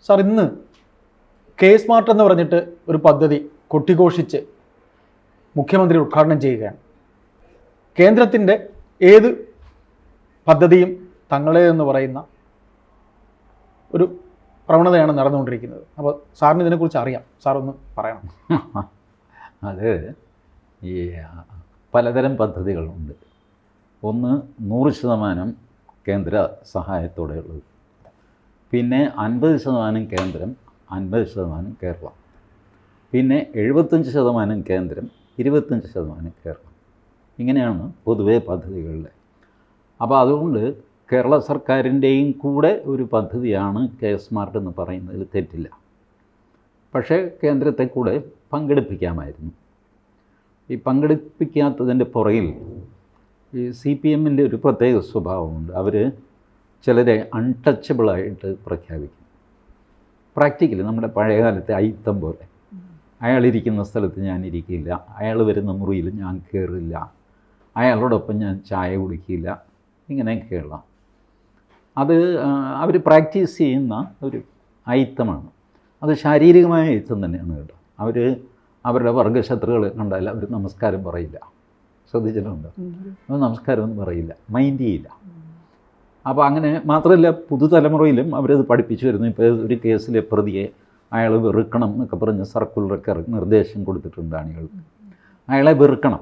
Sir, ഇന്ന് K smart എന്ന് പറഞ്ഞിട്ട് ഒരു പദ്ധതി കൊട്ടിഘോഷിച്ച് മുഖ്യമന്ത്രി ഉദ്ഘാടനം ചെയ്യുകയാണ്. കേന്ദ്രത്തിൻ്റെ ഏത് പദ്ധതിയും തങ്ങളേതെന്ന് പറയുന്ന ഒരു പ്രവണതയാണ് നടന്നുകൊണ്ടിരിക്കുന്നത്. അപ്പോൾ സാറിന് ഇതിനെക്കുറിച്ച് അറിയാം, സാർ ഒന്ന് പറയണം. അത് ഈ പലതരം പദ്ധതികളുണ്ട്. ഒന്ന് 100% കേന്ദ്ര സഹായത്തോടെയുള്ളത്, പിന്നെ 50% കേന്ദ്രം 50% കേരളം, പിന്നെ 75% കേന്ദ്രം 25% കേരളം. ഇങ്ങനെയാണ് പൊതുവേ പദ്ധതികളുടെ. അപ്പോൾ അതുകൊണ്ട് കേരള സർക്കാരിൻ്റെയും കൂടെ ഒരു പദ്ധതിയാണ് കെ സ്മാർട്ട് എന്ന് പറയുന്നതിൽ തെറ്റില്ല. പക്ഷേ കേന്ദ്രത്തെ കൂടെ പങ്കെടുപ്പിക്കാമായിരുന്നു. ഈ പങ്കെടുപ്പിക്കാത്തതിൻ്റെ പുറകിൽ ഈ CPM-ൻ്റെ ഒരു പ്രത്യേക സ്വഭാവമുണ്ട്. അവർ ചിലരെ അൺടച്ചബിളായിട്ട് പ്രഖ്യാപിക്കും. പ്രാക്ടിക്കലി നമ്മുടെ പഴയകാലത്തെ അയിത്തം പോലെ, അയാളിരിക്കുന്ന സ്ഥലത്ത് ഞാൻ ഇരിക്കില്ല, അയാൾ വരുന്ന മുറിയിൽ ഞാൻ കയറില്ല, അയാളോടൊപ്പം ഞാൻ ചായ കുടിക്കില്ല, ഇങ്ങനെയൊക്കെയുള്ള അത് അവർ പ്രാക്ടീസ് ചെയ്യുന്ന ഒരു അയിത്തമാണ്. അത് ശാരീരികമായ അയിത്തം തന്നെയാണ് കേട്ടോ. അവരുടെ വർഗ്ഗശത്രുക്കളെ കണ്ടാൽ അവർ നമസ്കാരം പറയില്ല. ശ്രദ്ധിച്ചിട്ടുണ്ട്? അവർ നമസ്കാരമൊന്നും പറയില്ല, മൈൻഡ് ചെയ്യില്ല. അപ്പോൾ അങ്ങനെ മാത്രമല്ല, പുതുതലമുറയിലും അവരത് പഠിപ്പിച്ചു വരുന്നു. ഇപ്പോൾ ഒരു കേസിലെ പ്രതിയെ അയാൾ വെറുക്കണം എന്നൊക്കെ പറഞ്ഞ് സർക്കുലറൊക്കെ നിർദ്ദേശം കൊടുത്തിട്ടുണ്ട് അണികൾക്ക്. അയാളെ വെറുക്കണം.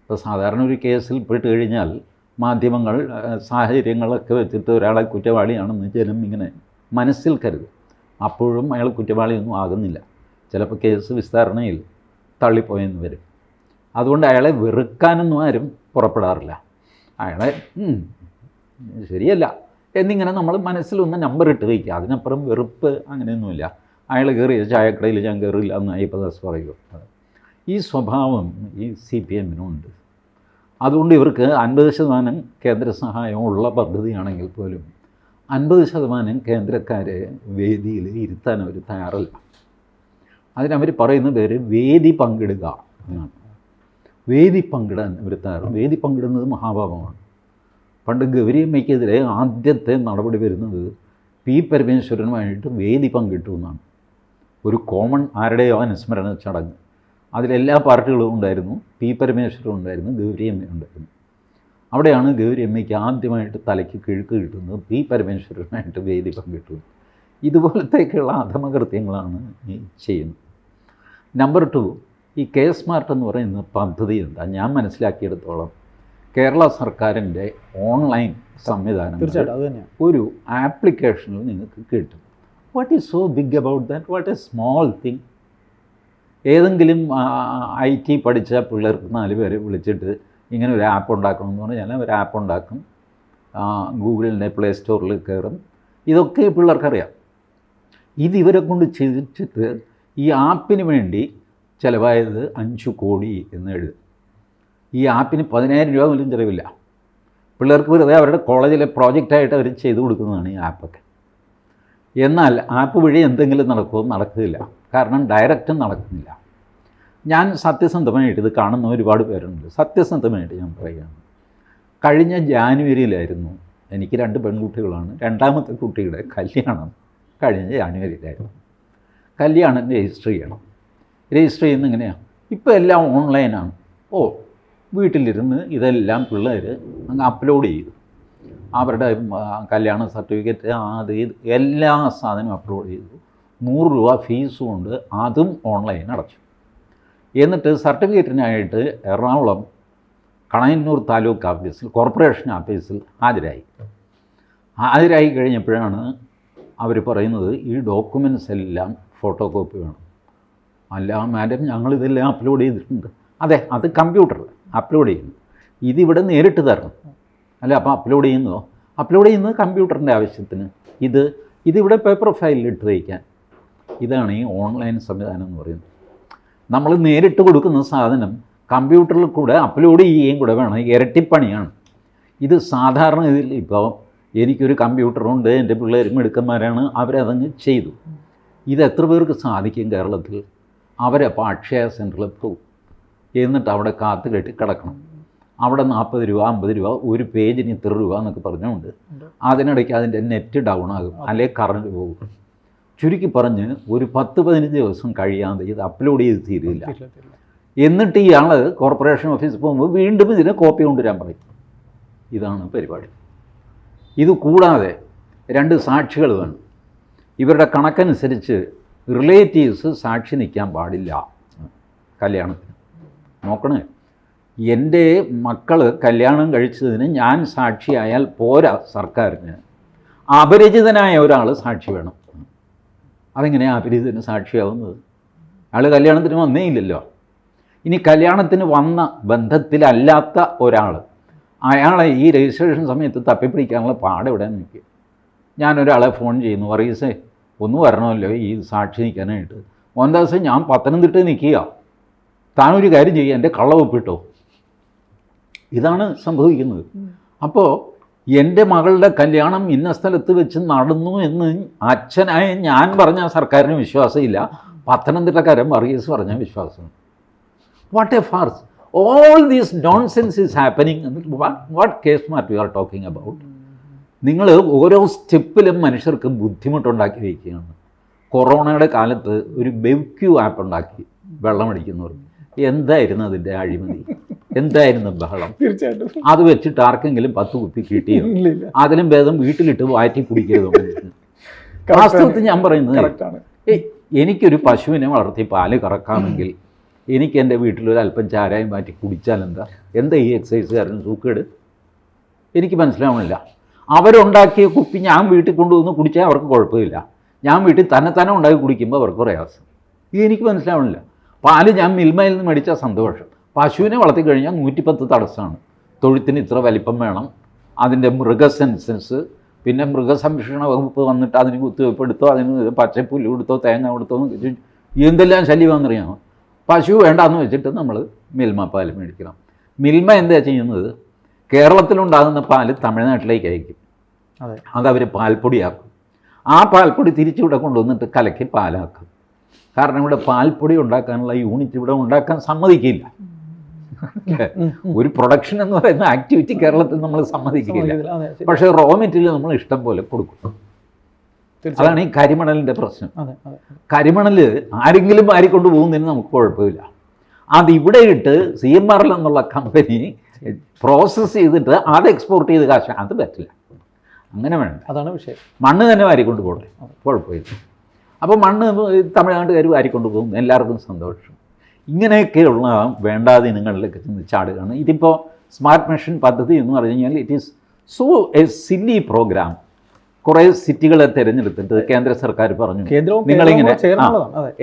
ഇപ്പോൾ സാധാരണ ഒരു കേസിൽ പെട്ട് കഴിഞ്ഞാൽ മാധ്യമങ്ങൾ സാഹചര്യങ്ങളൊക്കെ വെച്ചിട്ട് ഒരാളെ കുറ്റവാളിയാണെന്ന് ജനം ഇങ്ങനെ മനസ്സിൽ കരുതും. അപ്പോഴും അയാൾ കുറ്റവാളിയൊന്നും ആകുന്നില്ല. ചിലപ്പോൾ കേസ് വിസ്താരണയിൽ തള്ളിപ്പോയെന്ന് വരും. അതുകൊണ്ട് അയാളെ വെറുക്കാനൊന്നും ആരും പുറപ്പെടാറില്ല. അയാളെ ശരിയല്ല എന്നിങ്ങനെ നമ്മൾ മനസ്സിലൊന്ന് നമ്പർ ഇട്ട് വയ്ക്കുക. അതിനപ്പുറം വെറുപ്പ് അങ്ങനെയൊന്നുമില്ല. അയാൾ കയറിയ ചായക്കടയിൽ ഞാൻ കയറില്ല എന്ന് അയ്യപ്പദാസ് പറയുക. ഈ സ്വഭാവം ഈ CPM-നുണ്ട്. അതുകൊണ്ട് ഇവർക്ക് 50% കേന്ദ്ര സഹായമുള്ള പദ്ധതിയാണെങ്കിൽ പോലും 50% കേന്ദ്രക്കാരെ വേദിയിൽ ഇരുത്താൻ അവർ തയ്യാറല്ല. അതിനവർ പറയുന്ന പേര് വേദി പങ്കിടുക എന്നാണ്. വേദി പങ്കിടാൻ അവർ തയ്യാറും. വേദി പങ്കിടുന്നത് മഹാപാപമാണ്. പണ്ട് ഗൗരിയമ്മയ്ക്കെതിരെ ആദ്യത്തെ നടപടി വരുന്നത് P. പരമേശ്വരനുമായിട്ട് വേദി പങ്കിട്ടു എന്നാണ്. ഒരു കോമൺ ആരുടെയോ അനുസ്മരണ ചടങ്ങ്. അതിലെല്ലാ പാർട്ടികളും ഉണ്ടായിരുന്നു. P. പരമേശ്വരൻ ഉണ്ടായിരുന്നു, ഗൗരിയമ്മ ഉണ്ടായിരുന്നു. അവിടെയാണ് ഗൗരിയമ്മയ്ക്ക് ആദ്യമായിട്ട് തലയ്ക്ക് കിഴുക്ക് കിട്ടുന്നത്. P. പരമേശ്വരനുമായിട്ട് വേദി പങ്കിട്ടു. ഇതുപോലത്തേക്കുള്ള അധമകൃത്യങ്ങളാണ് ഈ ചെയ്യുന്നത്. നമ്പർ 2, ഈ കെ സ്മാർട്ട് എന്ന് പറയുന്ന പദ്ധതി എന്താ? ഞാൻ മനസ്സിലാക്കിയെടുത്തോളം കേരള സർക്കാരിൻ്റെ ഓൺലൈൻ സംവിധാനം ഒരു ആപ്ലിക്കേഷനിൽ നിങ്ങൾക്ക് കിട്ടും. What is so big about that? What a small thing. ഏതെങ്കിലും IT പഠിച്ച പിള്ളേർക്ക് 4 പേരെ വിളിച്ചിട്ട് ഇങ്ങനെ ഒരു ആപ്പ് ഉണ്ടാക്കണമെന്ന് പറഞ്ഞാൽ ഒരു ആപ്പ് ഉണ്ടാക്കും. ഗൂഗിളിൻ്റെ പ്ലേ സ്റ്റോറിൽ കയറും. ഇതൊക്കെ പിള്ളേർക്കറിയാം. ഇതിവരെ കൊണ്ട് ചെയ്തിട്ട് ഈ ആപ്പിന് വേണ്ടി ചിലവായത് 5 കോടി എന്ന് എഴുതും. ഈ ആപ്പിന് 10,000 രൂപ പോലും ചിലവില്ല. പിള്ളേർക്ക് വെറുതെ അവരുടെ കോളേജിലെ പ്രോജക്റ്റായിട്ട് അവർ ചെയ്തു കൊടുക്കുന്നതാണ് ഈ ആപ്പൊക്കെ. എന്നാൽ ആപ്പ് വഴി എന്തെങ്കിലും നടക്കുമോ? നടക്കില്ല. കാരണം ഡയറക്റ്റും നടക്കുന്നില്ല. ഞാൻ സത്യസന്ധമായിട്ട് ഇത് കാണുന്ന ഒരുപാട് പേരുണ്ട്. സത്യസന്ധമായിട്ട് ഞാൻ പറയുകയാണ്. കഴിഞ്ഞ ജാനുവരിയിലായിരുന്നു, എനിക്ക് 2 പെൺകുട്ടികളാണ്, 2ാമത്തെ കുട്ടിയുടെ കല്യാണം കഴിഞ്ഞ ജാനുവരിയിലായിരുന്നു. കല്യാണം രജിസ്റ്റർ ചെയ്യണം. രജിസ്റ്റർ ചെയ്യുന്നത് എങ്ങനെയാണ്? ഇപ്പോൾ എല്ലാം ഓൺലൈനാണ്. വീട്ടിലിരുന്ന് ഇതെല്ലാം പിള്ളേർ അങ്ങ് അപ്ലോഡ് ചെയ്തു. അവരുടെ കല്യാണ സർട്ടിഫിക്കറ്റ് അത് ഇത് എല്ലാ സാധനവും അപ്ലോഡ് ചെയ്തു. 100 രൂപ ഫീസും ഉണ്ട്. അതും ഓൺലൈൻ അടച്ചു. എന്നിട്ട് സർട്ടിഫിക്കറ്റിനായിട്ട് എറണാകുളം കണയന്നൂർ താലൂക്ക് ഓഫീസിൽ, കോർപ്പറേഷൻ ഓഫീസിൽ ഹാജരായി കഴിഞ്ഞപ്പോഴാണ് അവർ പറയുന്നത് ഈ ഡോക്യുമെൻറ്റ്സ് എല്ലാം ഫോട്ടോ കോപ്പി വേണം. അല്ല മാഡം, ഞങ്ങളിതെല്ലാം അപ്ലോഡ് ചെയ്തിട്ടുണ്ട്. അതെ, അത് കമ്പ്യൂട്ടറിൽ അപ്ലോഡ് ചെയ്യുന്നു. ഇതിവിടെ നേരിട്ട് തരണം. അല്ല, അപ്പോൾ അപ്ലോഡ് ചെയ്യുന്നത് കമ്പ്യൂട്ടറിൻ്റെ ആവശ്യത്തിന്. ഇതിവിടെ പേപ്പർ ഫയലിൽ ഇട്ട് വയ്ക്കാൻ. ഇതാണ് ഈ ഓൺലൈൻ സംവിധാനം എന്ന് പറയുന്നത്. നമ്മൾ നേരിട്ട് കൊടുക്കുന്ന സാധനം കമ്പ്യൂട്ടറിൽ കൂടെ അപ്ലോഡ് ചെയ്യുകയും കൂടെ വേണം. ഇരട്ടിപ്പണിയാണ് ഇത്. സാധാരണ ഇതിൽ ഇപ്പോൾ എനിക്കൊരു കമ്പ്യൂട്ടറുണ്ട്, എൻ്റെ പിള്ളേരും മിടുക്കന്മാരാണ്, അവരതങ്ങ് ചെയ്തു. ഇത് എത്ര പേർക്ക് സാധിക്കും കേരളത്തിൽ? അവരപ്പോൾ അക്ഷയ സെൻറ്ററിൽ പോകും. എന്നിട്ട് അവിടെ കാത്തു കെട്ടി കിടക്കണം. അവിടെ 40 രൂപ 50 രൂപ ഒരു പേജിന് ഇത്ര രൂപ എന്നൊക്കെ പറഞ്ഞുകൊണ്ട് അതിനിടയ്ക്ക് അതിൻ്റെ നെറ്റ് ഡൗൺ ആകും, അല്ലെങ്കിൽ കറണ്ട് പോകും. ചുരുക്കി പറഞ്ഞ് ഒരു 10-15 ദിവസം കഴിയാതെ ഇത് അപ്ലോഡ് ചെയ്ത് തീരില്ല. എന്നിട്ട് ഇയാൾ കോർപ്പറേഷൻ ഓഫീസിൽ പോകുമ്പോൾ വീണ്ടും ഇതിന് കോപ്പി കൊണ്ടുവരാൻ പറയും. ഇതാണ് പരിപാടി. ഇത് കൂടാതെ 2 സാക്ഷികൾ വേണം. ഇവരുടെ കണക്കനുസരിച്ച് റിലേറ്റീവ്സ് സാക്ഷി നിൽക്കാൻ പാടില്ല കല്യാണത്തിന്. നോക്കണേ, എൻ്റെ മക്കൾ കല്യാണം കഴിച്ചതിന് ഞാൻ സാക്ഷിയായാൽ പോരാ സർക്കാരിന്, അപരിചിതനായ ഒരാൾ സാക്ഷി വേണം. അതെങ്ങനെയാണ് അപരിചിതന് സാക്ഷിയാവുന്നത്? അയാൾ കല്യാണത്തിന് വന്നേ ഇല്ലല്ലോ. ഇനി കല്യാണത്തിന് വന്ന ബന്ധത്തിലല്ലാത്ത ഒരാൾ, അയാളെ ഈ രജിസ്ട്രേഷൻ സമയത്ത് തപ്പിപ്പിടിക്കാനുള്ള പാടെവിടെ നിൽക്കുക. ഞാനൊരാളെ ഫോൺ ചെയ്യുന്നു, പറയസേ ഒന്ന് വരണമല്ലോ ഈ സാക്ഷി നിൽക്കാനായിട്ട്. ഒന്നാം ദിവസം ഞാൻ പത്തനംതിട്ട നിൽക്കുക, താനൊരു കാര്യം ചെയ്യുക, എൻ്റെ കള്ള ഒപ്പിട്ടോ. ഇതാണ് സംഭവിക്കുന്നത്. അപ്പോൾ എൻ്റെ മകളുടെ കല്യാണം ഇന്ന സ്ഥലത്ത് വെച്ച് നടന്നു എന്ന് അച്ഛനായ ഞാൻ പറഞ്ഞാൽ സർക്കാരിന് വിശ്വാസമില്ല, പത്തനംതിട്ടക്കാരൻ വർഗീസ് പറഞ്ഞാൽ വിശ്വാസം. What A Phars. All these nonsense is happening. What case smart you are talking about? നിങ്ങൾ ഓരോ സ്റ്റെപ്പിലും മനുഷ്യർക്ക് ബുദ്ധിമുട്ടുണ്ടാക്കി വയ്ക്കുകയാണ്. കൊറോണയുടെ കാലത്ത് ഒരു ബെവ്ക്യൂ ആപ്പ് ഉണ്ടാക്കി വെള്ളമടിക്കുന്നവർക്ക്. എന്തായിരുന്നു അതിൻ്റെ അഴിമതി? എന്തായിരുന്നു ബഹളം? തീർച്ചയായിട്ടും അത് വെച്ചിട്ട് ആർക്കെങ്കിലും 10 കുപ്പി കിട്ടിയോ? അതിലും ഭേദം വീട്ടിലിട്ട് വാറ്റി കുടിക്കരുത്. വാസ്തവത്തിൽ ഞാൻ പറയുന്നത്, എനിക്കൊരു പശുവിനെ വളർത്തി പാല് കറക്കാമെങ്കിൽ എനിക്ക് എൻ്റെ വീട്ടിലൊരു അല്പം ചാരായം മാറ്റി കുടിച്ചാൽ എന്താ ഈ എക്സസൈസുകാരന് സൂക്കേട്? എനിക്ക് മനസ്സിലാവണില്ല. അവരുണ്ടാക്കിയ കുപ്പി ഞാൻ വീട്ടിൽ കൊണ്ടുവന്ന് കുടിച്ചാൽ അവർക്ക് കുഴപ്പമില്ല, ഞാൻ വീട്ടിൽ തന്നെ ഉണ്ടാക്കി കുടിക്കുമ്പോൾ അവർക്ക് പ്രയാസം. എനിക്ക് മനസ്സിലാവണില്ല. പാല് ഞാൻ മിൽമയിൽ നിന്ന് മേടിച്ചാൽ സന്തോഷം, പശുവിനെ വളർത്തി കഴിഞ്ഞാൽ 110 തടസ്സമാണ്. തൊഴുത്തിന് ഇത്ര വലിപ്പം വേണം, അതിൻ്റെ മൃഗസെൻസസ്, പിന്നെ മൃഗസംരക്ഷണ വകുപ്പ് വന്നിട്ട് അതിന് കുത്തിവയ്പ്പ് എടുത്തോ, അതിന് പച്ചപ്പുല്ല് കൊടുത്തോ, തേങ്ങ കൊടുത്തോ എന്ന് എന്തെല്ലാം ശല്യമാണെന്നറിയാമോ? പശു വേണ്ടാന്ന് വെച്ചിട്ട് നമ്മൾ മിൽമ പാൽ മേടിക്കണം. മിൽമ എന്താ ചെയ്യുന്നത്? കേരളത്തിലുണ്ടാകുന്ന പാല് തമിഴ്നാട്ടിലേക്ക് അയക്കും. അതവർ പാൽപ്പൊടിയാക്കും. ആ പാൽപ്പൊടി തിരിച്ചിവിടെ കൊണ്ടുവന്നിട്ട് കലക്കി പാലാക്കും. കാരണം ഇവിടെ പാൽപ്പൊടി ഉണ്ടാക്കാനുള്ള യൂണിറ്റ് ഇവിടെ ഉണ്ടാക്കാൻ സമ്മതിക്കില്ല. ഒരു പ്രൊഡക്ഷൻ എന്ന് പറയുന്ന ആക്ടിവിറ്റി കേരളത്തിൽ നമ്മൾ സമ്മതിക്കില്ല. പക്ഷേ റോ മെറ്റീരിയൽ നമ്മൾ ഇഷ്ടം പോലെ കൊടുക്കും. അതാണ് ഈ കരിമണലിൻ്റെ പ്രശ്നം. കരിമണൽ ആരെങ്കിലും വാരിക്കൊണ്ട് പോകുന്നതിന് നമുക്ക് കുഴപ്പമില്ല. അതിവിടെ ഇട്ട് CMRL എന്നുള്ള കമ്പനി പ്രോസസ്സ് ചെയ്തിട്ട് അത് എക്സ്പോർട്ട് ചെയ്ത് കാശ്, അത് പറ്റില്ല. അങ്ങനെ വേണ്ട. അതാണ് വിഷയം. മണ്ണ് തന്നെ വാരിക്കൊണ്ട് പോകട്ടെ, കുഴപ്പമില്ല. അപ്പോൾ മണ്ണ് തമിഴ്നാട്ടുകാർ വാരിക്കൊണ്ട് പോകും, എല്ലാവർക്കും സന്തോഷം. ഇങ്ങനെയൊക്കെയുള്ള വേണ്ടാദിനങ്ങളിലേക്ക് ചെന്ന് ചാടുകയാണ്. ഇതിപ്പോൾ സ്മാർട്ട് മെഷീൻ പദ്ധതി എന്ന് പറഞ്ഞു കഴിഞ്ഞാൽ it is so a silly program. കുറേ സിറ്റികളെ തിരഞ്ഞെടുത്തിട്ട് കേന്ദ്ര സർക്കാർ പറഞ്ഞു നിങ്ങളിങ്ങനെ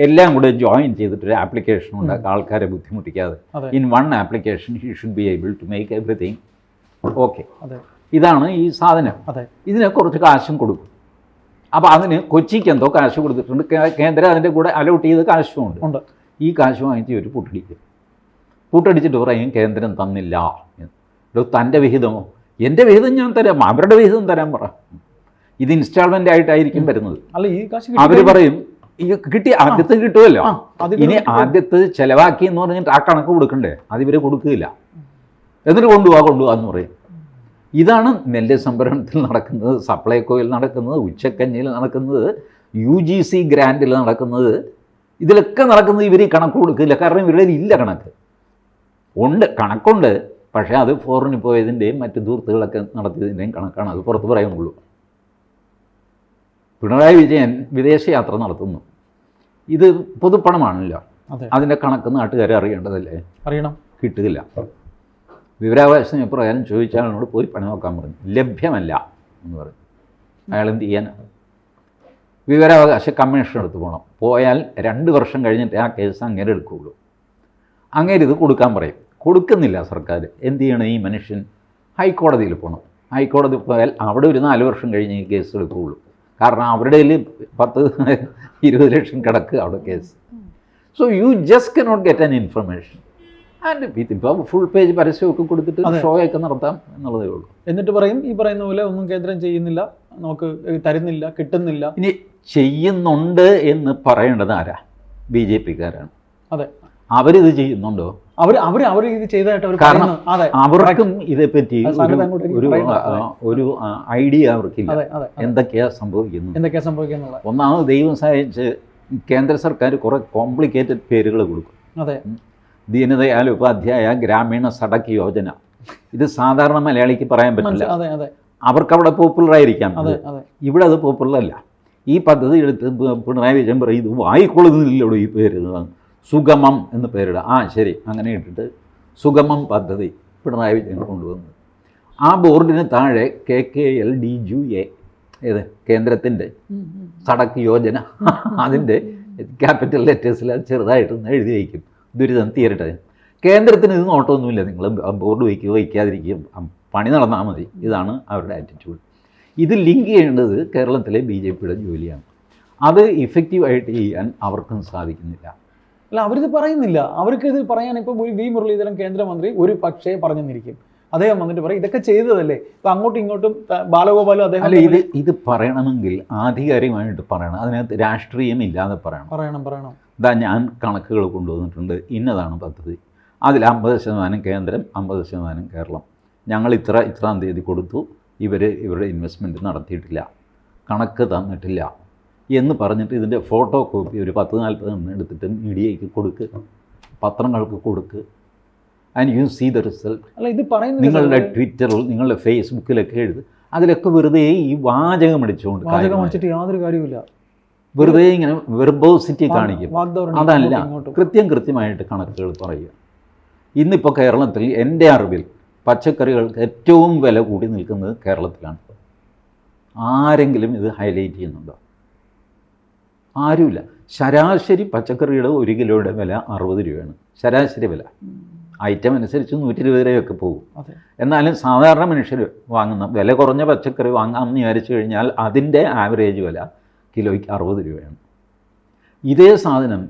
എല്ലാം കൂടെ ജോയിൻ ചെയ്തിട്ടൊരു ആപ്ലിക്കേഷൻ ഉണ്ടാക്കുക, ആൾക്കാരെ ബുദ്ധിമുട്ടിക്കാതെ. In one application he should be able to make everything okay. ഇതാണ് ഈ സാധനം. ഇതിനെ കുറച്ച് കാശും കൊടുക്കും. അപ്പോൾ അതിന് കൊച്ചിക്ക് എന്തോ കാശ് കൊടുത്തിട്ടുണ്ട്, കേന്ദ്രം അതിൻ്റെ കൂടെ അലോട്ട് ചെയ്ത് കാശും ഉണ്ട്. ഈ കാശ് വാങ്ങിച്ച് ഒരു പൂട്ടടിച്ചിട്ട് പറയും കേന്ദ്രം തന്നില്ല. തൻ്റെ വിഹിതമോ? എൻ്റെ വിഹിതം ഞാൻ തരാം, അവരുടെ വിഹിതം തരാൻ പറ. ഇത് ഇൻസ്റ്റാൾമെൻ്റ് ആയിട്ടായിരിക്കും വരുന്നത്. അവർ പറയും ഈ കിട്ടി ആദ്യത്തെ കിട്ടുമല്ലോ, ഇനി ആദ്യത്തെ ചിലവാക്കി എന്ന് പറഞ്ഞിട്ട് ആ കണക്ക് കൊടുക്കണ്ടേ? അതിവർ കൊടുക്കുകയില്ല. എന്നിട്ട് കൊണ്ടുപോകാന്ന് പറയും. ഇതാണ് നെല്ല് സംഭരണത്തിൽ നടക്കുന്നത്, സപ്ലൈകോയിൽ നടക്കുന്നത്, ഉച്ചക്കഞ്ഞിയിൽ നടക്കുന്നത്, UGC ഗ്രാൻഡിൽ നടക്കുന്നത്. ഇതിലൊക്കെ നടക്കുന്നത് ഇവർ കണക്ക് കൊടുക്കില്ല. കാരണം ഇവരുടെ ഇല്ല കണക്ക്. ഉണ്ട്, കണക്കുണ്ട്, പക്ഷേ അത് ഫോറിന് പോയതിൻ്റെയും മറ്റ് ദൂർത്തുകളൊക്കെ നടത്തിയതിൻ്റെയും കണക്കാണ്. അത് പുറത്ത് പറയാനുള്ളൂ. പിണറായി വിജയൻ വിദേശയാത്ര നടത്തുന്നു. ഇത് പൊതുപ്പണമാണല്ലോ, അതിൻ്റെ കണക്ക് നാട്ടുകാരെ അറിയേണ്ടതല്ലേ? അറിയണം. കിട്ടുകയില്ല. വിവരാവകാശ പ്രകാരം ചോദിച്ചാൽ എന്നോട് പോയി പണി നോക്കാൻ പറഞ്ഞു. ലഭ്യമല്ല എന്ന് പറയും. അയാൾ എന്ത് ചെയ്യാനാണ്? വിവരാവകാശ കമ്മീഷൻ എടുത്ത് പോകണം. പോയാൽ 2 വർഷം കഴിഞ്ഞിട്ട് ആ കേസ് അങ്ങേരെ എടുക്കുകയുള്ളൂ. അങ്ങേര് ഇത് കൊടുക്കാൻ പറയും. കൊടുക്കുന്നില്ല സർക്കാർ. എന്ത് ചെയ്യണം ഈ മനുഷ്യൻ? ഹൈക്കോടതിയിൽ പോകണം. ഹൈക്കോടതി പോയാൽ അവിടെ ഒരു 4 വർഷം കഴിഞ്ഞ് ഈ കേസ് എടുക്കുകയുള്ളൂ. കാരണം അവരുടെ 10-20 ലക്ഷം കിടക്ക് അവിടെ case. So you just cannot get an information. And ഇപ്പോൾ ഫുൾ പേജ് പരസ്യമൊക്കെ കൊടുത്തിട്ട് ഷോയൊക്കെ നടത്താം എന്നുള്ളതേ ഉള്ളൂ. എന്നിട്ട് പറയും ഈ പറയുന്ന പോലെ ഒന്നും കേന്ദ്രം ചെയ്യുന്നില്ല, നമുക്ക് തരുന്നില്ല, കിട്ടുന്നില്ല. ഇനി ചെയ്യുന്നുണ്ട് എന്ന് പറയേണ്ടത് ആരാ? BJPക്കാരാണ്. അവരിത് ചെയ്യുന്നുണ്ടോ? അവർ ഇത് ചെയ്തതായിട്ട് അവർ കാരണം പറയുന്നു. അതെ, അവർക്കും ഇതേപ്പറ്റി സാധനം അങ്ങോട്ടേക്ക് ഒരു പറയുന്നത്. ഒരു ഐഡിയ അവർക്കില്ല അതെ, അതെ, എന്തൊക്കെയാ സംഭവിക്കുന്നത്. എന്തൊക്കെയാ സംഭവിക്കുന്നത്. ഒന്നാമത് ദൈവം സഹായിച്ച് കേന്ദ്ര സർക്കാർ കുറേ കോംപ്ലിക്കേറ്റഡ് പേരുകൾ കൊടുക്കും. അതെ, ദീനദയാൽ ഉപാധ്യായ ഗ്രാമീണ സഡക് യോജന. ഇത് സാധാരണ മലയാളിക്ക് പറയാൻ പറ്റില്ല. അതെ, അതെ, അവർക്കവിടെ പോപ്പുലർ ആയിരിക്കാം. അതെ, അതെ. ഇവിടെ അത് പോപ്പുലർ അല്ല. ഈ പദ്ധതി എടുത്ത് പിണറായി വിജയൻ പറയും ഇത് വായിക്കൊള്ളുന്നില്ലല്ലോ ഈ പേര്, സുഗമം എന്ന് പേരിടുക. ശരി, അങ്ങനെ ഇട്ടിട്ട് സുഗമം പദ്ധതി പിണറായി വിജയൻ കൊണ്ടുവന്നു. ആ ബോർഡിന് താഴെ KKLDUA, ഏത് കേന്ദ്രത്തിൻ്റെ സഡക് യോജന, അതിൻ്റെ ക്യാപിറ്റൽ ലെറ്റേഴ്സിൽ അത് ചെറുതായിട്ടൊന്ന് എഴുതി വയ്ക്കും, ദുരിതം തീരട്ടെ. കേന്ദ്രത്തിന് ഇത് നോട്ടമൊന്നുമില്ല, നിങ്ങൾ ബോർഡ് വയ്ക്കുകയോ വയ്ക്കാതിരിക്കുകയും പണി നടന്നാൽ മതി. ഇതാണ് അവരുടെ ആറ്റിറ്റ്യൂഡ്. ഇത് ലിങ്ക് ചെയ്യേണ്ടത് കേരളത്തിലെ BJPയുടെ ജോലിയാണ്. അത് ഇഫക്റ്റീവായിട്ട് ചെയ്യാൻ അവർക്കും സാധിക്കുന്നില്ല. അല്ല, അവരിത് പറയുന്നില്ല. അവർക്ക് ഇത് പറയാൻ ഇപ്പോൾ വി മുരളീധരൻ കേന്ദ്രമന്ത്രി ഒരു പക്ഷേ പറഞ്ഞെന്നിരിക്കും. അദ്ദേഹം വന്നിട്ട് പറയും ഇതൊക്കെ ചെയ്തതല്ലേ, ഇപ്പം അങ്ങോട്ടും ഇങ്ങോട്ടും ബാലഗോപാലും അദ്ദേഹം. അല്ല, ഇത് പറയണമെങ്കിൽ ആധികാരികമായിട്ട് പറയണം. അതിനകത്ത് രാഷ്ട്രീയം ഇല്ലാതെ പറയണം. ഇതാ ഞാൻ കണക്കുകൾ കൊണ്ടുവന്നിട്ടുണ്ട്, ഇന്നതാണ് പദ്ധതി, അതിൽ 50% കേന്ദ്രം, 50% കേരളം. ഞങ്ങൾ ഇത്രാം തീയതി കൊടുത്തു, ഇവരുടെ ഇൻവെസ്റ്റ്മെൻറ്റ് നടത്തിയിട്ടില്ല, കണക്ക് തന്നിട്ടില്ല എന്ന് പറഞ്ഞിട്ട് ഇതിൻ്റെ ഫോട്ടോ കോപ്പി ഒരു 10-40 എടുത്തിട്ട് മീഡിയയ്ക്ക് കൊടുക്ക്, പത്രങ്ങൾക്ക് കൊടുക്ക്, and you see the result. അല്ല, ഇത് പറയുന്നത് നിങ്ങളുടെ ട്വിറ്ററിൽ, നിങ്ങളുടെ ഫേസ്ബുക്കിലൊക്കെ അതിലൊക്കെ വെറുതെ ഈ വാചകം അടിച്ചുകൊണ്ട് യാതൊരു കാര്യമില്ല. വെറുതെ ഇങ്ങനെ വെർബോസിറ്റി കാണിക്കും. അതല്ല, കൃത്യമായിട്ട് കണക്കുകൾ പറയുക. ഇന്നിപ്പോൾ കേരളത്തിൽ എൻ്റെ അറിവിൽ പച്ചക്കറികൾക്ക് ഏറ്റവും വില കൂടി നിൽക്കുന്നത് കേരളത്തിലാണ്. ആരെങ്കിലും ഇത് ഹൈലൈറ്റ് ചെയ്യുന്നുണ്ടോ? ആരുമില്ല. ശരാശരി പച്ചക്കറിയുടെ 1 കിലോയുടെ വില 60 രൂപയാണ്, ശരാശരി വില. ഐറ്റം അനുസരിച്ച് 120 രൂപയൊക്കെ പോകും. എന്നാലും സാധാരണ മനുഷ്യർ വാങ്ങുന്ന വില കുറഞ്ഞ പച്ചക്കറി വാങ്ങാമെന്ന് വിചാരിച്ചു കഴിഞ്ഞാൽ അതിൻ്റെ ആവറേജ് വില കിലോയ്ക്ക് 60 രൂപയാണ്. ഇതേ സാധനം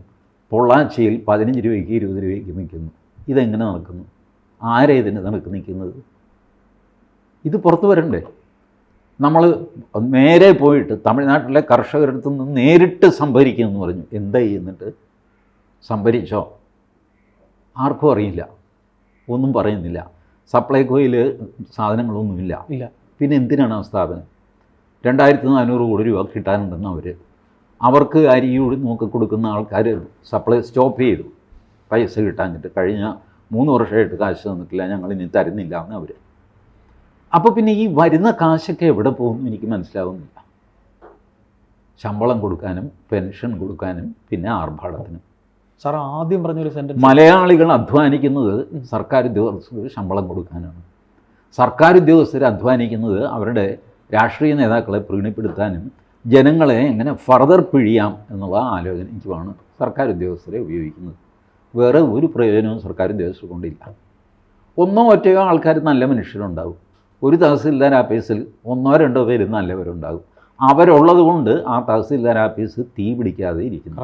പൊള്ളാച്ചിയിൽ 15 രൂപയ്ക്ക് 20 രൂപയ്ക്ക് നിൽക്കുന്നു. ഇതെങ്ങനെ നടക്കുന്നു? ആരെ ഇതിന് നിൽക്കുന്നത്? ഇത് പുറത്തു വരണ്ടേ? നമ്മൾ നേരെ പോയിട്ട് തമിഴ്നാട്ടിലെ കർഷകരുടെ അടുത്ത് നിന്ന് നേരിട്ട് സംഭരിക്കുമെന്ന് പറഞ്ഞു. എന്താ ചെയ്യുന്നിട്ട്? സംഭരിച്ചോ? ആർക്കും അറിയില്ല, ഒന്നും പറയുന്നില്ല. സപ്ലൈകോയിൽ സാധനങ്ങളൊന്നുമില്ല. പിന്നെ എന്തിനാണ് ആ സ്ഥാപനം? 2400 കോടി രൂപ കിട്ടാനുണ്ടെന്ന് അവർക്ക് അരിയോട് നോക്കി കൊടുക്കുന്ന ആൾക്കാർ സപ്ലൈ സ്റ്റോപ്പ് ചെയ്തു, പൈസ കിട്ടാഞ്ഞിട്ട്. കഴിഞ്ഞ 3 വർഷമായിട്ട് കാശ് തന്നിട്ടില്ല, ഞങ്ങളിനി തരുന്നില്ല എന്ന് അവർ. അപ്പോൾ പിന്നെ ഈ വരുന്ന കാശൊക്കെ എവിടെ പോകുന്നു എനിക്ക് മനസ്സിലാവുന്നില്ല. ശമ്പളം കൊടുക്കാനും പെൻഷൻ കൊടുക്കാനും പിന്നെ ആർഭാടത്തിനും. സാർ ആദ്യം പറഞ്ഞൊരു സെൻറ്റൻസ്, മലയാളികൾ അധ്വാനിക്കുന്നത് സർക്കാർ ഉദ്യോഗസ്ഥർക്ക് ശമ്പളം കൊടുക്കാനാണ്. സർക്കാർ ഉദ്യോഗസ്ഥർ അധ്വാനിക്കുന്നത് അവരുടെ രാഷ്ട്രീയ നേതാക്കളെ പ്രീണിപ്പെടുത്താനും ജനങ്ങളെ എങ്ങനെ ഫർദർ പിഴിയാം എന്നുള്ള ആലോചനയ്ക്കുമാണ് സർക്കാർ ഉദ്യോഗസ്ഥരെ ഉപയോഗിക്കുന്നത്. വേറെ ഒരു പ്രയോജനവും സർക്കാർ ഉദ്യോഗസ്ഥർ കൊണ്ടില്ല. ഒന്നോ ഒറ്റയോ ആൾക്കാർ നല്ല മനുഷ്യരുണ്ടാകും. ഒരു തഹസിൽദാർ ആഫീസിൽ 1-2 പേര് നല്ലവരുണ്ടാകും. അവരുള്ളത് കൊണ്ട് ആ തഹസിൽദാർ ആഫീസ് തീ പിടിക്കാതെ ഇരിക്കുന്നു.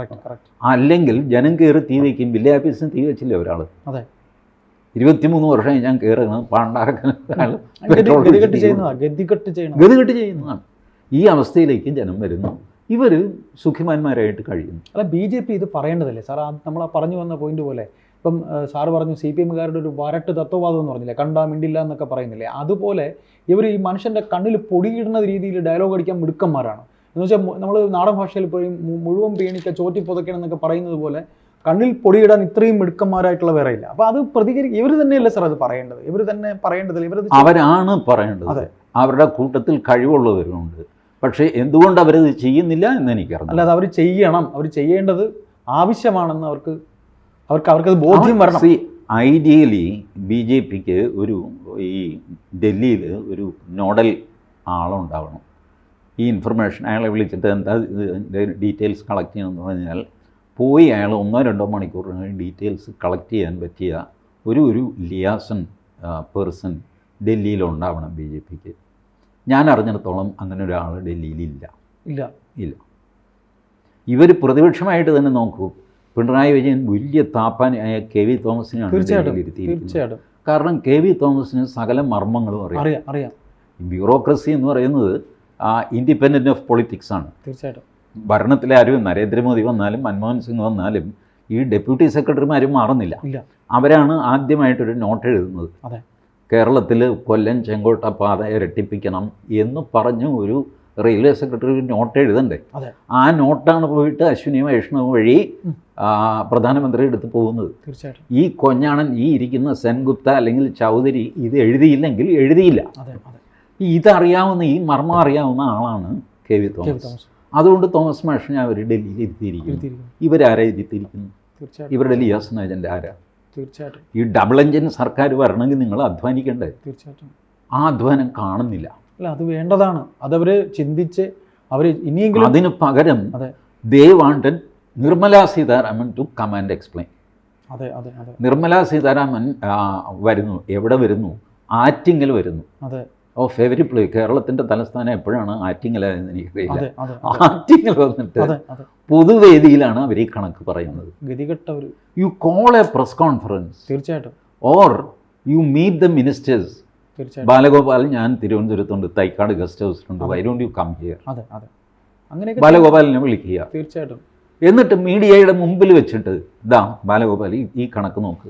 അല്ലെങ്കിൽ ജനം കയറി തീ വയ്ക്കും. വില്ലേജ് ആഫീസിന് തീ വെച്ചില്ലേ ഒരാൾ? 23 വർഷമായി ഞാൻ കയറുന്നത് ഗതികെട്ട് ചെയ്യുന്നതാണ്. ഈ അവസ്ഥയിലേക്ക് ജനം വരുന്നു. ഇവർ സുഖിമാന്മാരായിട്ട് കഴിയുന്നു. അല്ല, BJP ഇത് പറയേണ്ടതല്ലേ സാർ? നമ്മൾ പറഞ്ഞു വന്ന പോയിന്റ് പോലെ ഇപ്പം സാറ് പറഞ്ഞു CPM-കാരുടെ ഒരു വരട്ട് തത്വവാദം എന്ന് പറഞ്ഞില്ലേ, കണ്ടാ മിണ്ടില്ല എന്നൊക്കെ പറയുന്നില്ലേ, അതുപോലെ ഇവർ ഈ മനുഷ്യൻ്റെ കണ്ണിൽ പൊടിയിടുന്ന രീതിയിൽ ഡയലോഗ് അടിക്കാൻ മിടുക്കന്മാരാണ്. എന്ന് വെച്ചാൽ നമ്മൾ നാടൻ ഭാഷയിൽ പറയും മുഴുവൻ പേണിക്ക ചോറ്റി പുതയ്ക്കണം എന്നൊക്കെ പറയുന്നത് പോലെ കണ്ണിൽ പൊടിയിടാൻ ഇത്രയും മിടുക്കന്മാരായിട്ടുള്ള വേറെ ഇല്ല. അപ്പോൾ അത് ഇവർ തന്നെയല്ലേ സാർ അത് പറയേണ്ടത്? ഇവർ തന്നെ പറയേണ്ടതില്ല, അവരാണ് പറയേണ്ടത്. അതെ, അവരുടെ കൂട്ടത്തിൽ കഴിവുള്ളവരുണ്ട്. പക്ഷേ എന്തുകൊണ്ട് അവരത് ചെയ്യുന്നില്ല എന്ന് എനിക്കറിയാം. അല്ലാതെ അവർ ചെയ്യണം, അവർ ചെയ്യേണ്ടത് ആവശ്യമാണെന്ന് അവർക്കത് ബോധ്യം വരണം. ഐഡിയലി BJPക്ക് ഈ ഡൽഹിയിൽ ഒരു നോഡൽ ആളുണ്ടാവണം. ഈ ഇൻഫർമേഷൻ അയാളെ വിളിച്ചിട്ട് എന്താ ഇതിൻ്റെ ഡീറ്റെയിൽസ് കളക്ട് ചെയ്യണമെന്ന് പറഞ്ഞാൽ പോയി അയാൾ 1-2 മണിക്കൂറിന് ഡീറ്റെയിൽസ് കളക്ട് ചെയ്യാൻ പറ്റിയ ഒരു ലിയാസൺ പേഴ്സൺ ഡൽഹിയിലുണ്ടാവണം BJPക്ക്. ഞാൻ അറിഞ്ഞിടത്തോളം അങ്ങനെ ഒരാൾ ഡൽഹിയിലില്ല. ഇല്ല. ഇവർ പ്രതിപക്ഷമായിട്ട് തന്നെ നോക്കൂ. പിണറായി വിജയൻ വലിയ താപ്പാനായ KV തോമസിനെയാണ് ഡൽഹിയിലിരുത്തിയിരിക്കുന്നത്. കാരണം KV തോമസിന് സകല മർമ്മങ്ങളും അറിയാം. ബ്യൂറോക്രസി എന്ന് പറയുന്നത് ഇൻഡിപെൻഡൻറ്റ് ഓഫ് പൊളിറ്റിക്സ് ആണ്. തീർച്ചയായിട്ടും. ഭരണത്തിലെ ആരും നരേന്ദ്രമോദി വന്നാലും മൻമോഹൻ സിംഗ് വന്നാലും ഈ ഡെപ്യൂട്ടി സെക്രട്ടറിമാരും മാറുന്നില്ല. ഇല്ല. അവരാണ് ആദ്യമായിട്ടൊരു നോട്ട് എഴുതുന്നത്. അതെ. കേരളത്തിൽ കൊല്ലം ചെങ്കോട്ട പാത ഇരട്ടിപ്പിക്കണം എന്ന് പറഞ്ഞ് ഒരു റെയിൽവേ സെക്രട്ടറി ഒരു നോട്ട് എഴുതണ്ടേ? അതെ. ആ നോട്ടാണ് പോയിട്ട് അശ്വിനി വൈഷ്ണവ് വഴി പ്രധാനമന്ത്രി എടുത്ത് പോകുന്നത്. തീർച്ചയായിട്ടും. ഈ കൊഞ്ഞാണൻ, ഈ ഇരിക്കുന്ന സെൻഗുപ്ത അല്ലെങ്കിൽ ചൗധരി ഇത് എഴുതിയില്ലെങ്കിൽ എഴുതിയില്ല. അതെ. അതെ. ഇതറിയാവുന്ന, ഈ മർമ്മം അറിയാവുന്ന ആളാണ് കെ വി തോമസ്. അതുകൊണ്ട് തോമസ് മാഷിനെ അവർ ഡൽഹിയിൽ ഇരുത്തിയിരിക്കുന്നു. ഇവരാരാ ഇരുത്തിയിരിക്കുന്നു? തീർച്ചയായിട്ടും. ഇവരുടെ ലിയാസൻ ഏജൻ്റ് ആരാ? തീർച്ചയായിട്ടും. ഈ ഡബിൾ എഞ്ചിൻ സർക്കാർ വരണമെങ്കിൽ നിങ്ങൾ അധ്വാനിക്കണ്ടേ? തീർച്ചയായിട്ടും. ആ അധ്വാനം കാണുന്നില്ല. അല്ല, അത് വേണ്ടതാണ്. അതവർ ചിന്തിച്ച് അവർ ഇനിയെങ്കിലും അതിന് പകരം they wanted Nirmala Sitharaman to come and explain. അതെ. അതെ. അതെ. നിർമ്മലാ സീതാരാമൻ വരുന്നു. എവിടെ വരുന്നു? ആറ്റിങ്ങൽ വരുന്നു. അതെ. ഫേവറി പ്ലേ. കേരളത്തിൻ്റെ തലസ്ഥാനം എപ്പോഴാണ് ആറ്റിങ്ങലായെന്ന് എനിക്കറിയില്ല. അതെ. ആറ്റിങ്ങൽ വന്നിട്ട് അതെ. അതെ. പൊതുവേദിയിലാണ് അവർ ഈ കണക്ക് പറയുന്നത്. ഗതികെട്ട ഒരു you call a press conference. തീർച്ചയായിട്ടും. Or you meet the ministers. തീർച്ചയായിട്ടും. ബാലഗോപാൽ, ഞാൻ തിരുവനന്തപുരത്തുണ്ട്, തൈക്കാട് ഗസ്റ്റ് ഹൗസിലുണ്ട്, why don't you come here? അതെ. അതെ. അങ്ങനെയൊക്കെ ബാലഗോപാലിനെ വിളിക്കുക. തീർച്ചയായിട്ടും. എന്നിട്ട് മീഡിയയുടെ മുമ്പിൽ വെച്ചിട്ട് ഇതാ ബാലഗോപാൽ, ഈ കണക്ക് നോക്ക്.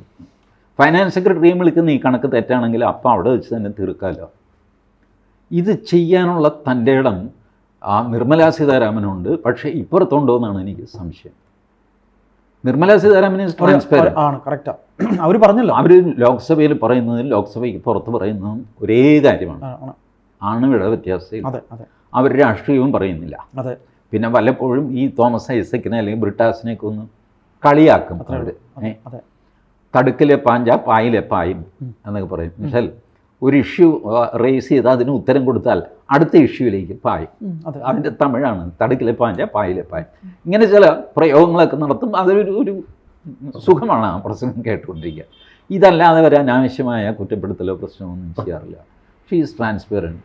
ഫൈനാൻസ് സെക്രട്ടറിയും വിളിക്കുന്ന ഈ കണക്ക് തെറ്റാണെങ്കിൽ അപ്പം അവിടെ വെച്ച് തന്നെ തീർക്കാമല്ലോ. ഇത് ചെയ്യാനുള്ള തൻ്റെ ഇടം നിർമ്മലാ സീതാരാമനുണ്ട്. പക്ഷേ ഇപ്പുറത്തുണ്ടോ എന്നാണ് എനിക്ക് സംശയം. നിർമ്മലാ സീതാരാമൻ ഈസ് ട്രാൻസ്പെറന്റ് ആണ്. കറക്റ്റാണ്. അവർ പറഞ്ഞല്ലോ, അവർ ലോക്സഭയിൽ പറയുന്നതും ലോക്സഭയ്ക്ക് പുറത്ത് പറയുന്നതും ഒരേ കാര്യമാണ്. ആണിവിടെ വ്യത്യാസമില്ല. അതെ. അതെ. അവർ രാഷ്ട്രീയവും പറയുന്നില്ല. അതെ. പിന്നെ വല്ലപ്പോഴും ഈ തോമസ് ഐസക്കിനെ അല്ലെങ്കിൽ ബ്രിട്ടാസിനെയൊക്കെ ഒന്ന് കളിയാക്കും. അവർ തടുക്കിലെ പാഞ്ച പായിലെ പായും എന്നൊക്കെ പറയും. എന്നുവെച്ചാൽ ഒരു ഇഷ്യൂ റേസ് ചെയ്ത് അതിന് ഉത്തരം കൊടുത്താൽ അടുത്ത ഇഷ്യൂവിലേക്ക് പായും. അതിൻ്റെ തമിഴാണ് തടുക്കിലെ പാഞ്ച പായിലെ പായും. ഇങ്ങനെ ചില പ്രയോഗങ്ങളൊക്കെ നടത്തും. അതൊരു സുഖമാണ് ആ പ്രസംഗം കേട്ടുകൊണ്ടിരിക്കുക. ഇതല്ലാതെ വരെ അനാവശ്യമായ കുറ്റപ്പെടുത്തലോ പ്രശ്നമൊന്നും ചെയ്യാറില്ല. She is transparent.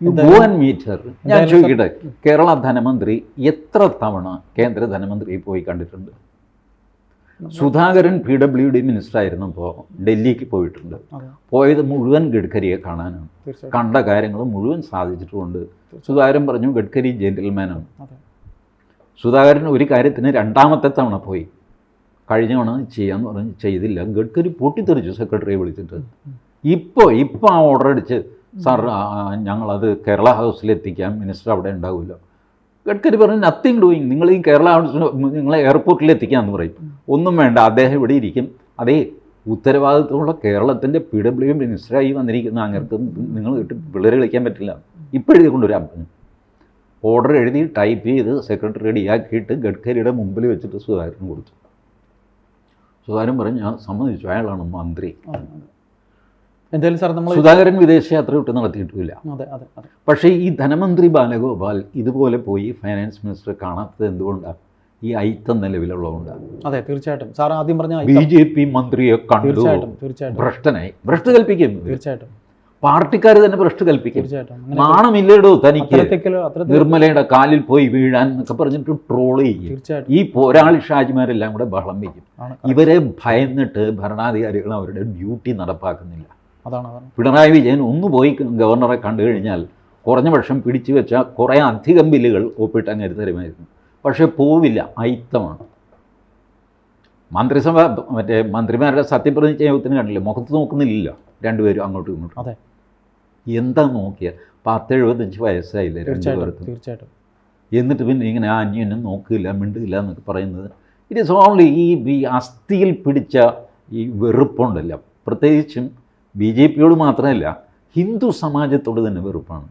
You go and meet her. ഞാൻ ചോദിക്കട്ടെ, കേരള ധനമന്ത്രി എത്ര തവണ കേന്ദ്ര ധനമന്ത്രി പോയി കണ്ടിട്ടുണ്ട്? സുധാകരൻ PWD മിനിസ്റ്റർ ആയിരുന്നപ്പോൾ ഡൽഹിക്ക് പോയിട്ടുണ്ട്. പോയത് മുഴുവൻ ഗഡ്കരിയെ കാണാനാണ്. കണ്ട കാര്യങ്ങൾ മുഴുവൻ സാധിച്ചിട്ടുമുണ്ട്. സുധാകരൻ പറഞ്ഞു ഗഡ്കരി ജെന്റിൽമാനാണ്. സുധാകരൻ ഒരു കാര്യത്തിന് രണ്ടാമത്തെ തവണ പോയി. കഴിഞ്ഞ തവണ ചെയ്യാമെന്ന് പറഞ്ഞ് ചെയ്തില്ല. ഗഡ്കരി പൊട്ടിത്തെറിച്ചു സെക്രട്ടറിയെ വിളിച്ചിട്ട്. ഇപ്പോൾ ആ ഓർഡർ അടിച്ച്, സാർ ഞങ്ങളത് കേരള ഹൗസിലെത്തിക്കാം, മിനിസ്റ്റർ അവിടെ ഉണ്ടാവില്ല. ഗഡ്കരി പറഞ്ഞു നത്തിങ് ഡൂയിങ്. നിങ്ങൾ ഈ കേരള ഹൗസിൽ നിങ്ങളെ എയർപോർട്ടിൽ എത്തിക്കാമെന്ന് പറയും. ഒന്നും വേണ്ട, അദ്ദേഹം ഇവിടെ ഇരിക്കും. അതേ ഉത്തരവാദിത്തമുള്ള കേരളത്തിൻ്റെ PWD മിനിസ്റ്ററായി വന്നിരിക്കുന്ന അങ്ങനത്തെ നിങ്ങൾ ഇട്ട് പിള്ളേർ കളിക്കാൻ പറ്റില്ല. ഇപ്പോൾ എഴുതി കൊണ്ടുവരാൻ പറഞ്ഞു. ഓർഡർ എഴുതി ടൈപ്പ് ചെയ്ത് സെക്രട്ടറി റെഡിയാക്കിയിട്ട് ഗഡ്കരിയുടെ മുമ്പിൽ വെച്ചിട്ട് സുധാകരൻ കൊടുത്തു. സുധാകരൻ പറഞ്ഞു ഞാൻ സമ്മതിച്ചു, അയാളാണ് മന്ത്രി. എന്തായാലും സാർ, നമ്മൾ സുധാകരൻ വിദേശയാത്ര വിട്ട് നടത്തിയിട്ടുമില്ല. പക്ഷേ ഈ ധനമന്ത്രി ബാലഗോപാൽ ഇതുപോലെ പോയി ഫൈനാൻസ് മിനിസ്റ്റർ കാണാത്തത് എന്തുകൊണ്ടാണ്? ഈ ഐത്തം നിലവിലുള്ളതുകൊണ്ടാണ്. അതെ, തീർച്ചയായിട്ടും. സാർ ആദ്യം പറഞ്ഞ BJP മന്ത്രിയെ കണ്ടു, ഭ്രഷ്ടനായി. ഭ്രഷ്ട് കൽപ്പിക്കും. തീർച്ചയായിട്ടും. പാർട്ടിക്കാർ തന്നെ ഭ്രഷ്ട് കൽപ്പിക്കും. നാണമില്ലേടോ തനിക്ക്? നിർമ്മലയുടെ കാലിൽ പോയി വീഴാൻ എന്നൊക്കെ പറഞ്ഞിട്ട് ട്രോൾ ചെയ്യും. ഈ പോരാളി ഷാജിമാരെല്ലാം കൂടെ ബഹളം വയ്ക്കും. ഇവരെ ഭയന്നിട്ട് ഭരണാധികാരികൾ അവരുടെ ഡ്യൂട്ടി നടപ്പാക്കുന്നില്ല. പിണറായി വിജയൻ ഒന്ന് പോയി ഗവർണറെ കണ്ടു കഴിഞ്ഞാൽ കുറഞ്ഞ പക്ഷം പിടിച്ചു വെച്ചാൽ കുറേ അധികം ബില്ലുകൾ ഒപ്പിട്ട് അങ്ങേര് തരുമായിരുന്നു. പക്ഷേ പോവില്ല, ഐത്തമാണ്. മന്ത്രിസഭ മന്ത്രിമാരുടെ സത്യപ്രതിജ്ഞ യോഗത്തിന് കണ്ടില്ലേ, മുഖത്ത് നോക്കുന്നില്ല രണ്ടുപേരും അങ്ങോട്ടും ഇങ്ങോട്ടും. അതെ. എന്താ നോക്കിയാൽ 10-75 വയസ്സായില്ലേ രണ്ടുപേർക്കും. തീർച്ചയായിട്ടും. എന്നിട്ട് പിന്നെ ഇങ്ങനെ അന്യനും നോക്കില്ല മിണ്ടില്ല എന്നൊക്കെ പറയുന്നത് ഇറ്റ് ഈസ് ഓൺലി ഈ അസ്ഥിയിൽ പിടിച്ച ഈ വെറുപ്പുണ്ടല്ലോ. പ്രത്യേകിച്ചും BJPയോട് മാത്രമല്ല, ഹിന്ദു സമാജത്തോട് തന്നെ വെറുപ്പാണ്.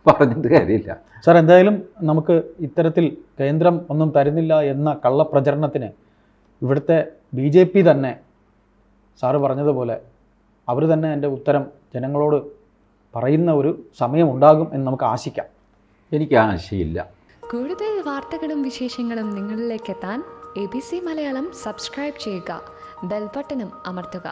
പറഞ്ഞിട്ട് കാര്യമില്ല. സാർ, എന്തായാലും നമുക്ക് ഇത്തരത്തിൽ കേന്ദ്രം ഒന്നും തരുന്നില്ല എന്ന കള്ളപ്രചരണത്തിന് ഇവിടുത്തെ BJP തന്നെ സാറ് പറഞ്ഞതുപോലെ അവർ തന്നെ എൻ്റെ ഉത്തരം ജനങ്ങളോട് പറയുന്ന ഒരു സമയമുണ്ടാകും എന്ന് നമുക്ക് ആശിക്കാം. എനിക്ക് ആശയില്ല. കൂടുതൽ വാർത്തകളും വിശേഷങ്ങളും നിങ്ങളിലേക്ക് എത്താൻ ABC മലയാളം സബ്സ്ക്രൈബ് ചെയ്യുക, ബെൽ ബട്ടണും അമർത്തുക.